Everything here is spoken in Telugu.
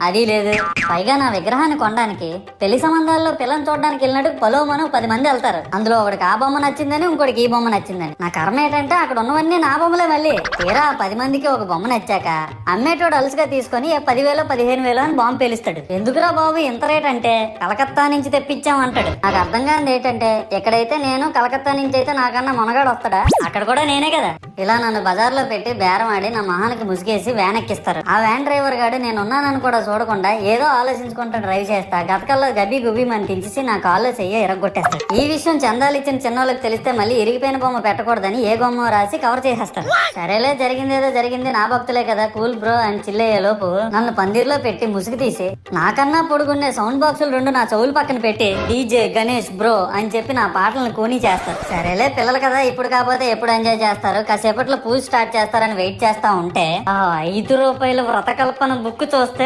అది లేదు. పైగా నా విగ్రహాన్ని కొనడానికి పెళ్లి సంబంధాల్లో పిల్లని చూడడానికి వెళ్ళినట్టు పలోమను 10 మంది వెళ్తారు. అందులో ఒకడికి ఆ బొమ్మ నచ్చిందని, ఇంకోటికి ఈ బొమ్మ నచ్చిందని. నా కర్మ ఏంటంటే అక్కడ ఉన్నవన్నీ నా బొమ్మలే. మళ్ళీ తీరా 10 మందికి ఒక బొమ్మ నచ్చాక అమ్మేటోడు అలుసుగా తీసుకొని 10,000 15,000 అని బాంబు పేలుస్తాడు. ఎందుకురా బాబు ఇంత రేట్ అంటే కలకత్తా నుంచి తెప్పించాం అంటాడు. నాకు అర్థం కానిది ఏంటంటే ఎక్కడైతే నేను కలకత్తా నుంచి అయితే నాకన్నా మొనగాడు వస్తాడా, అక్కడ కూడా నేనే కదా. ఇలా నన్ను బజార్లో పెట్టి బేరం ఆడి నా మొహానికి ముసుగేసి వ్యాన్ ఎక్కిస్తారు. ఆ వ్యాన్ డ్రైవర్ గాడు నేనున్నానని కూడా చూడకుండా ఏదో ఆలోచించుకుంటూ డ్రైవ్ చేస్తా గతకల్లో గబ్బి గుబ్బి అని తించేసి నా కాల్లో చెయ్యి ఇరగొట్టేస్తాడు. ఈ విషయం చందాలు ఇచ్చిన చిన్నోళ్ళకి తెలిస్తే మళ్ళీ ఇరిగిపోయిన బొమ్మ పెట్టకూడదని ఏ బొమ్మ రాసి కవర్ చేసేస్తాడు. సరేలే జరిగిందేదో జరిగింది, నా భక్తులే కదా కూల్ బ్రో అని చిల్లయ్యే లోపు నన్ను పందిర్లో పెట్టి ముసుగు తీసి నాకన్నా పొడుగున్నే సౌండ్ బాక్సులు 2 నా చెవులు పక్కన పెట్టి డీజే గణేష్ బ్రో అని చెప్పి నా పాటలను కూనీ చేస్తారు. సరేలే పిల్లలు కదా ఇప్పుడు కాకపోతే ఎప్పుడు ఎంజాయ్ చేస్తారు, కాసేపట్లో పూజ స్టార్ట్ చేస్తారని వెయిట్ చేస్తా ఉంటే ఆ 5 రూపాయల వ్రతకల్పన బుక్ చూస్తే